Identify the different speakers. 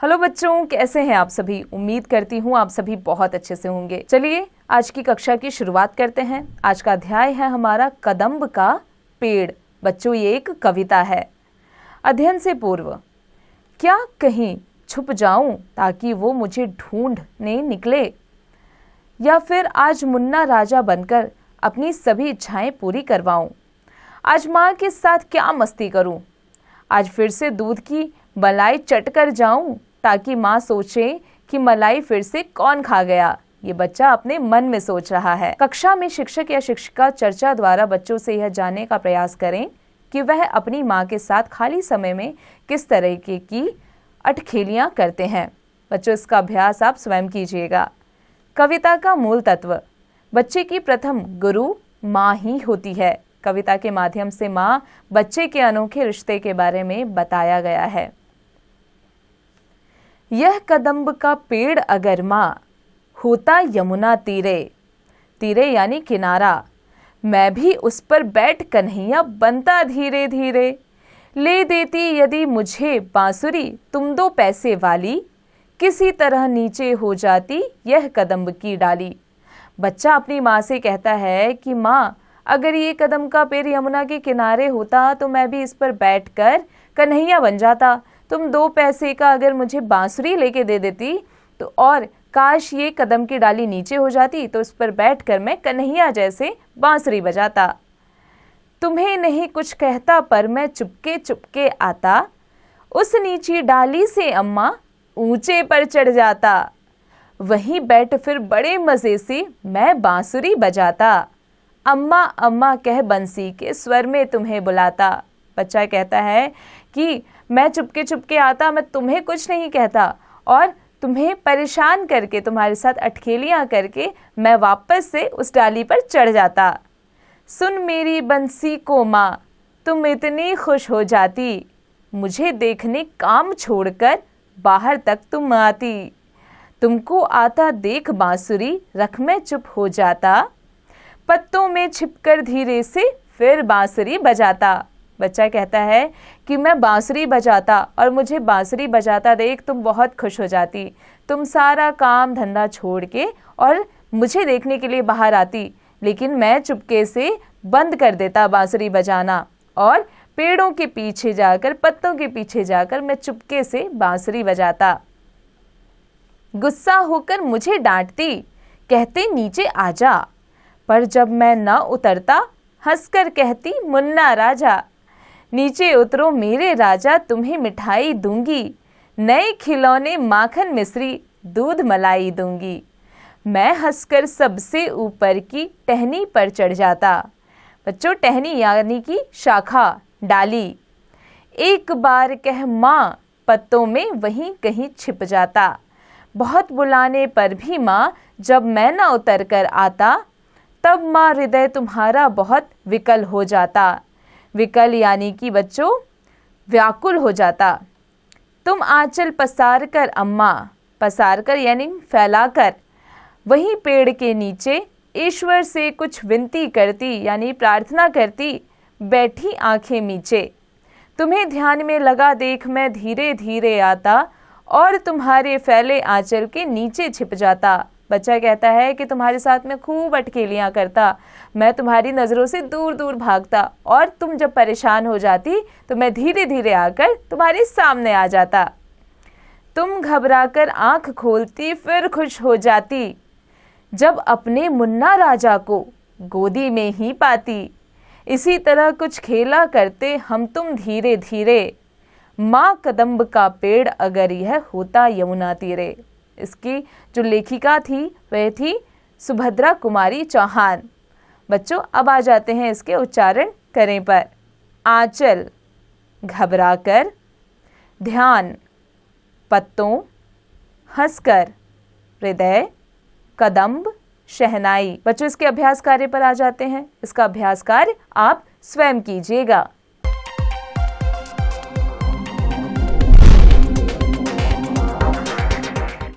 Speaker 1: Hello बच्चों, कैसे हैं आप सभी। उम्मीद करती हूँ आप सभी बहुत अच्छे से होंगे। चलिए आज की कक्षा की शुरुआत करते हैं। आज का अध्याय है हमारा कदम्ब का पेड़। बच्चों, ये एक कविता है। अध्ययन से पूर्व क्या कहीं छुप जाऊं ताकि वो मुझे ढूंढने निकले, या फिर आज मुन्ना राजा बनकर अपनी सभी इच्छाएं पूरी करवाऊं। आज माँ के साथ क्या मस्ती करूं, आज फिर से दूध की मलाई चट कर जाऊं ताकि माँ सोचे कि मलाई फिर से कौन खा गया। ये बच्चा अपने मन में सोच रहा है। कक्षा में शिक्षक या शिक्षिका चर्चा द्वारा बच्चों से यह जानने का प्रयास करें कि वह अपनी माँ के साथ खाली समय में किस तरह की अटखेलियां करते हैं। बच्चों, इसका अभ्यास आप स्वयं कीजिएगा। कविता का मूल तत्व। बच्चे की प्रथम गुरु माँ ही होती है। कविता के माध्यम से माँ बच्चे के अनोखे रिश्ते के बारे में बताया गया है। यह कदम्ब का पेड़ अगर माँ होता यमुना तीरे, तीरे यानी किनारा, मैं भी उस पर बैठ कन्हैया बनता धीरे धीरे। ले देती यदि मुझे बांसुरी तुम 2 पैसे वाली, किसी तरह नीचे हो जाती यह कदम्ब की डाली। बच्चा अपनी माँ से कहता है कि माँ, अगर ये कदम्ब का पेड़ यमुना के किनारे होता तो मैं भी इस पर बैठकर कन्हैया बन जाता। तुम 2 पैसे का अगर मुझे बांसुरी लेके दे देती तो, और काश ये कदम की डाली नीचे हो जाती तो इस पर बैठकर मैं कन्हैया जैसे बांसुरी बजाता। तुम्हें नहीं कुछ कहता पर मैं चुपके चुपके आता, उस नीची डाली से अम्मा ऊंचे पर चढ़ जाता। वहीं बैठ फिर बड़े मजे से मैं बांसुरी बजाता। अम्मा अम्मा कह बंसी के स्वर में तुम्हें बुलाता। बच्चा कहता है कि मैं चुपके चुपके आता, मैं तुम्हें कुछ नहीं कहता, और तुम्हें परेशान करके, तुम्हारे साथ अटखेलियां करके मैं वापस से उस डाली पर चढ़ जाता। सुन मेरी बंसी को माँ, तुम इतनी खुश हो जाती, मुझे देखने काम छोड़कर बाहर तक तुम आती। तुमको आता देख बांसुरी रख मैं चुप हो जाता, पत्तों में छिपकर धीरे से फिर बांसुरी बजाता। बच्चा कहता है कि मैं बांसुरी बजाता और मुझे बांसुरी बजाता देख तुम बहुत खुश हो जाती। तुम सारा काम धंधा छोड़ के और मुझे देखने के लिए बाहर आती, लेकिन मैं चुपके से बंद कर देता बांसुरी बजाना, और पेड़ों के पीछे जाकर, पत्तों के पीछे जाकर मैं चुपके से बांसुरी बजाता। गुस्सा होकर मुझे डांटती, कहते नीचे आजा, पर जब मैं न उतरता हंसकर कहती मुन्ना राजा। नीचे उतरो मेरे राजा, तुम्हें मिठाई दूंगी, नए खिलौने माखन मिश्री दूध मलाई दूंगी। मैं हंसकर सबसे ऊपर की टहनी पर चढ़ जाता। बच्चों, टहनी यानी कि शाखा, डाली। एक बार कह माँ, पत्तों में वहीं कहीं छिप जाता। बहुत बुलाने पर भी माँ जब मैं न उतर कर आता, तब माँ हृदय तुम्हारा बहुत विकल हो जाता। विकल यानी कि बच्चों व्याकुल हो जाता। तुम आंचल पसार कर अम्मा, पसार कर यानी फैलाकर, वहीं पेड़ के नीचे ईश्वर से कुछ विनती करती यानी प्रार्थना करती, बैठी आंखें मीचे। तुम्हें ध्यान में लगा देख मैं धीरे धीरे आता, और तुम्हारे फैले आंचल के नीचे छिप जाता। बच्चा कहता है कि तुम्हारे साथ में खूब अटखेलियां करता, मैं तुम्हारी नज़रों से दूर दूर भागता, और तुम जब परेशान हो जाती तो मैं धीरे धीरे आकर तुम्हारे सामने आ जाता। तुम घबराकर आंख खोलती फिर खुश हो जाती, जब अपने मुन्ना राजा को गोदी में ही पाती। इसी तरह कुछ खेला करते हम तुम धीरे धीरे, माँ कदम्ब का पेड़ अगर यह होता यमुना तीरे। इसकी जो लेखिका थी वह थी सुभद्रा कुमारी चौहान। बच्चों, अब आ जाते हैं इसके उच्चारण करें पर। आंचल घबराकर, ध्यान पत्तों, हंसकर हृदय, कदम्ब शहनाई। बच्चों, इसके अभ्यास कार्य पर आ जाते हैं। इसका अभ्यास कार्य आप स्वयं कीजिएगा।